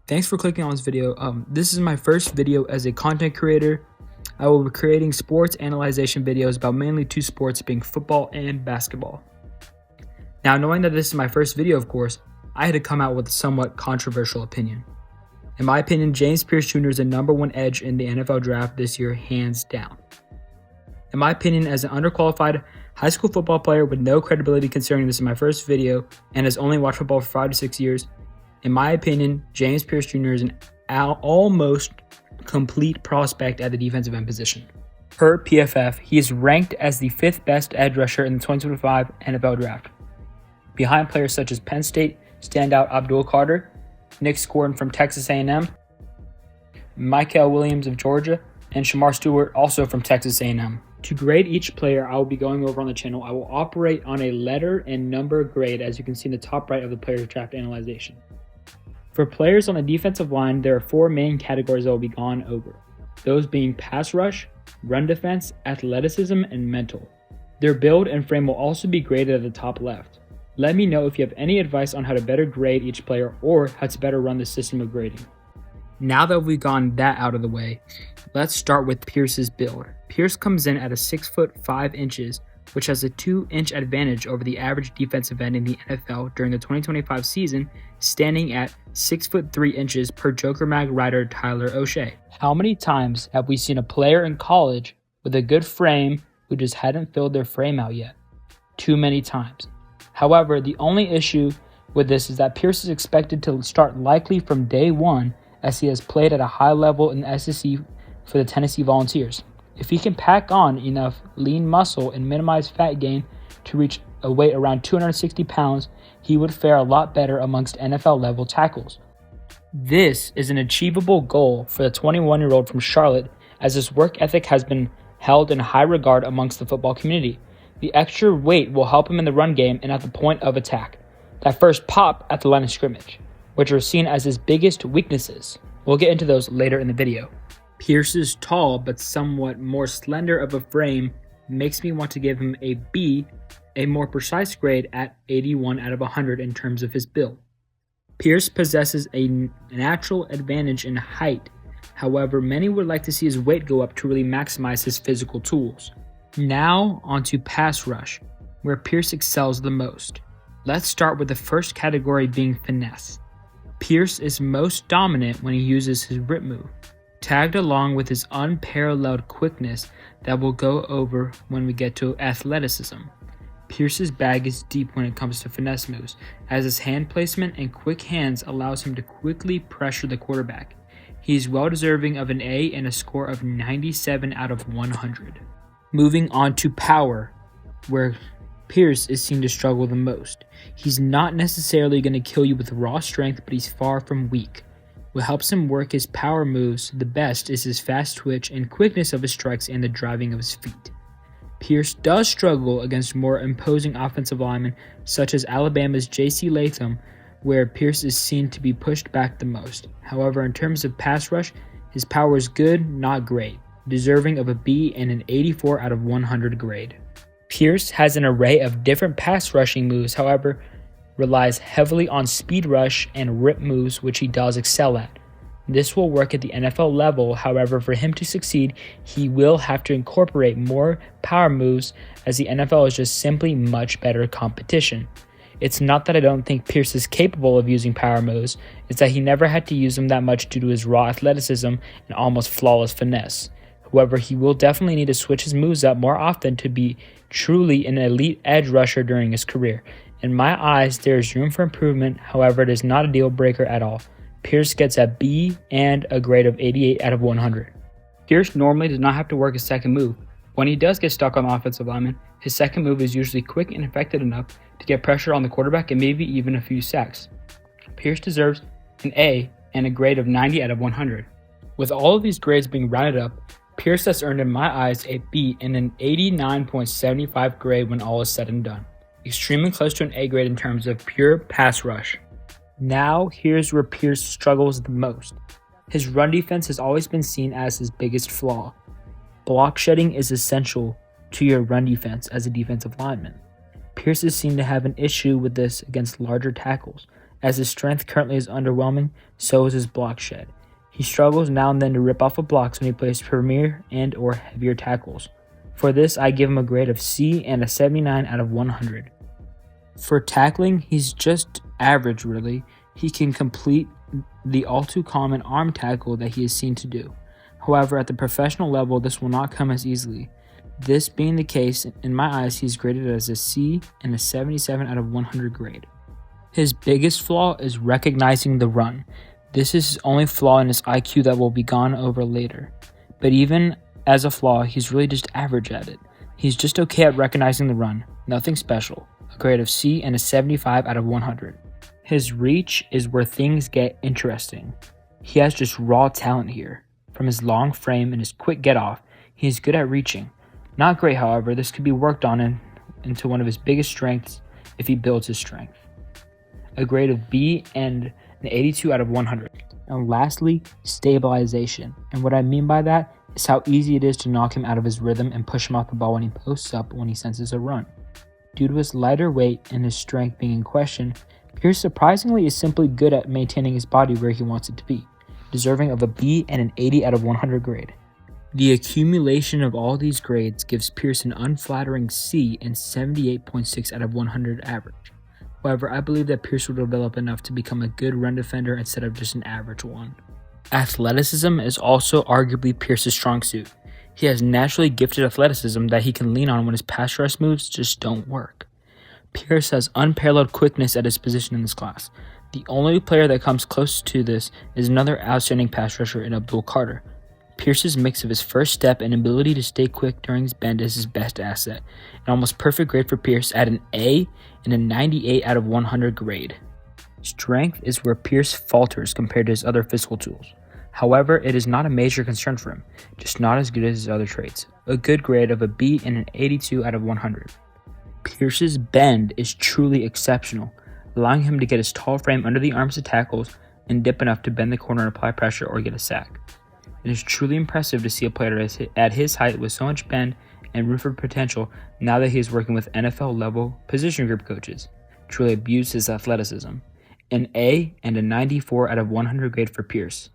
Thanks for clicking on this video. This is my first video as a content creator. I will be creating sports analyzation videos about mainly two sports, being football and basketball. Now, knowing that this is my first video, of course, I had to come out with a somewhat controversial opinion. In my opinion, James Pearce Jr. is the #1 edge in the NFL draft this year, hands down. In my opinion, as an underqualified high school football player with no credibility, considering this is my first video and has only watched football for 5 to 6 years, in my opinion, James Pearce Jr. is an almost complete prospect at the defensive end position. Per PFF, he is ranked as the 5th best edge rusher in the 2025 NFL Draft, behind players such as Penn State standout Abdul Carter, Nick Gordon from Texas A&M, Michael Williams of Georgia, and Shamar Stewart, also from Texas A&M. To grade each player I will be going over on the channel, I will operate on a letter and number grade, as you can see in the top right of the player draft analyzation. For players on the defensive line, there are 4 main categories that will be gone over, those being pass rush, run defense, athleticism, and mental. Their build and frame will also be graded at the top left. Let me know if you have any advice on how to better grade each player or how to better run the system of grading. Now that we've gotten that out of the way, let's start with Pearce's build. Pearce comes in at a 6 foot 5 inches, which has a 2-inch advantage over the average defensive end in the NFL during the 2025 season, standing at 6 foot 3 inches per Joker Mag writer Tyler O'Shea. How many times have we seen a player in college with a good frame who just hadn't filled their frame out yet? Too many times. However, the only issue with this is that Pearce is expected to start likely from day one, as he has played at a high level in the SEC for the Tennessee Volunteers. If he can pack on enough lean muscle and minimize fat gain to reach a weight around 260 pounds, he would fare a lot better amongst NFL-level tackles. This is an achievable goal for the 21-year-old from Charlotte, as his work ethic has been held in high regard amongst the football community. The extra weight will help him in the run game and at the point of attack. That first pop at the line of scrimmage, which are seen as his biggest weaknesses. We'll get into those later in the video. Pearce's tall but somewhat more slender of a frame makes me want to give him a B, a more precise grade at 81 out of 100 in terms of his build. Pearce possesses a natural advantage in height, however many would like to see his weight go up to really maximize his physical tools. Now onto pass rush, where Pearce excels the most. Let's start with the first category being finesse. Pearce is most dominant when he uses his rip move, tagged along with his unparalleled quickness that we'll go over when we get to athleticism. Pearce's bag is deep when it comes to finesse moves, as his hand placement and quick hands allows him to quickly pressure the quarterback. He is well deserving of an A and a score of 97 out of 100. Moving on to power, where Pearce is seen to struggle the most. He's not necessarily going to kill you with raw strength, but he's far from weak. What helps him work his power moves the best is his fast twitch and quickness of his strikes and the driving of his feet. Pearce does struggle against more imposing offensive linemen such as Alabama's J.C. Latham, where Pearce is seen to be pushed back the most. However, in terms of pass rush, his power is good, not great, deserving of a B and an 84 out of 100 grade. Pearce has an array of different pass rushing moves, however, relies heavily on speed rush and rip moves, which he does excel at. This will work at the NFL level, however, for him to succeed, he will have to incorporate more power moves, as the NFL is just simply much better competition. It's not that I don't think Pearce is capable of using power moves, it's that he never had to use them that much due to his raw athleticism and almost flawless finesse. However, he will definitely need to switch his moves up more often to be truly an elite edge rusher during his career. In my eyes, there is room for improvement, however, it is not a deal breaker at all. Pearce gets a B and a grade of 88 out of 100. Pearce normally does not have to work his second move. When he does get stuck on the offensive lineman, his second move is usually quick and effective enough to get pressure on the quarterback and maybe even a few sacks. Pearce deserves an A and a grade of 90 out of 100. With all of these grades being rounded up, Pearce has earned in my eyes a B and an 89.75 grade when all is said and done. Extremely close to an A grade in terms of pure pass rush. Now, here's where Pearce struggles the most. His run defense has always been seen as his biggest flaw. Block shedding is essential to your run defense as a defensive lineman. Pearce is seen to have an issue with this against larger tackles. As his strength currently is underwhelming, so is his block shed. He struggles now and then to rip off of blocks when he plays premier and or heavier tackles. For this, I give him a grade of C and a 79 out of 100. For tackling, he's just average really. He can complete the all too common arm tackle that he is seen to do. However, at the professional level, this will not come as easily. This being the case, in my eyes, he's graded as a C and a 77 out of 100 grade. His biggest flaw is recognizing the run. This is his only flaw in his IQ that will be gone over later. But even as a flaw, he's really just average at it. He's just okay at recognizing the run, nothing special. A grade of C and a 75 out of 100. His reach is where things get interesting. He has just raw talent here. From his long frame and his quick get off, he is good at reaching. Not great, however, this could be worked on into one of his biggest strengths if he builds his strength. A grade of B and an 82 out of 100. And lastly, stabilization. And what I mean by that is how easy it is to knock him out of his rhythm and push him off the ball when he posts up when he senses a run. Due to his lighter weight and his strength being in question, Pearce surprisingly is simply good at maintaining his body where he wants it to be, deserving of a B and an 80 out of 100 grade. The accumulation of all these grades gives Pearce an unflattering C and 78.6 out of 100 average. However, I believe that Pearce will develop enough to become a good run defender instead of just an average one. Athleticism is also arguably Pearce's strong suit. He has naturally gifted athleticism that he can lean on when his pass rush moves just don't work. Pearce has unparalleled quickness at his position in this class. The only player that comes close to this is another outstanding pass rusher in Abdul Carter. Pearce's mix of his first step and ability to stay quick during his bend is his best asset. An almost perfect grade for Pearce at an A and a 98 out of 100 grade. Strength is where Pearce falters compared to his other physical tools. However, it is not a major concern for him, just not as good as his other traits. A good grade of a B and an 82 out of 100. Pearce's bend is truly exceptional, allowing him to get his tall frame under the arms of tackles and dip enough to bend the corner and apply pressure or get a sack. It is truly impressive to see a player at his height with so much bend and room for potential now that he is working with NFL-level position group coaches. Truly abused his athleticism. An A and a 94 out of 100 grade for Pearce.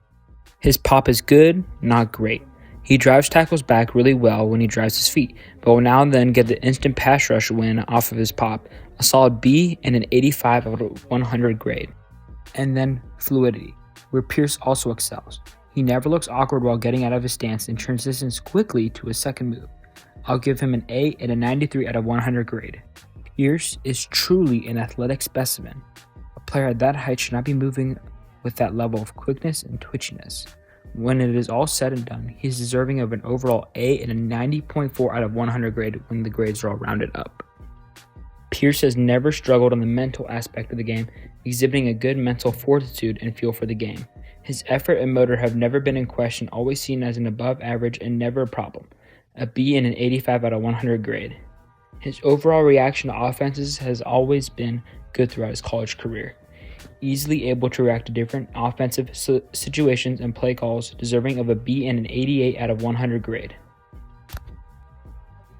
His pop is good, not great. He drives tackles back really well when he drives his feet, but will now and then get the instant pass rush win off of his pop. A solid B and an 85 out of 100 grade. And then fluidity, where Pearce also excels. He never looks awkward while getting out of his stance and transitions quickly to his second move. I'll give him an A and a 93 out of 100 grade. Pearce is truly an athletic specimen. A player at that height should not be moving with that level of quickness and twitchiness. When it is all said and done, he is deserving of an overall A and a 90.4 out of 100 grade when the grades are all rounded up. Pearce has never struggled on the mental aspect of the game, exhibiting a good mental fortitude and feel for the game. His effort and motor have never been in question, always seen as an above average and never a problem. A B and an 85 out of 100 grade. His overall reaction to offenses has always been good throughout his college career. Easily able to react to different offensive situations and play calls, deserving of a B and an 88 out of 100 grade.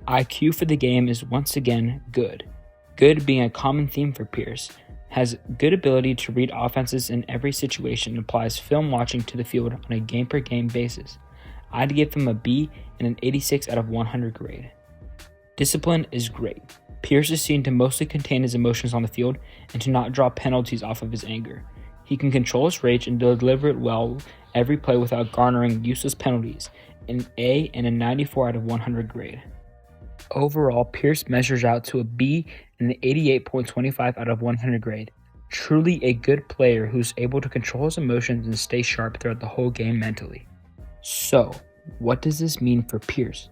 IQ for the game is once again good. Good being a common theme for Pearce. Has good ability to read offenses in every situation and applies film watching to the field on a game-per-game basis. I'd give him a B and an 86 out of 100 grade. Discipline is great. Pearce is seen to mostly contain his emotions on the field and to not draw penalties off of his anger. He can control his rage and deliver it well every play without garnering useless penalties. An A and a 94 out of 100 grade. Overall, Pearce measures out to a B and an 88.25 out of 100 grade. Truly a good player who's able to control his emotions and stay sharp throughout the whole game mentally. So, what does this mean for Pearce?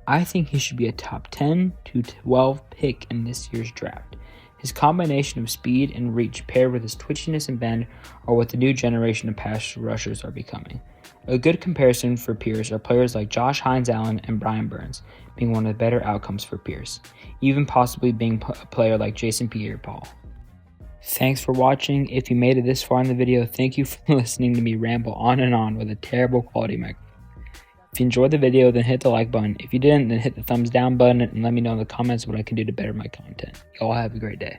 I think he should be a top 10 to 12 pick in this year's draft. His combination of speed and reach paired with his twitchiness and bend are what the new generation of pass rushers are becoming. A good comparison for Pearce are players like Josh Hines-Allen and Brian Burns, being one of the better outcomes for Pearce, even possibly being a player like Jason Pierre-Paul. Thanks for watching. If you made it this far in the video, thank you for listening to me ramble on and on with a terrible quality microphone. If you enjoyed the video, then hit the like button. If you didn't, then hit the thumbs down button and let me know in the comments what I can do to better my content. Y'all have a great day.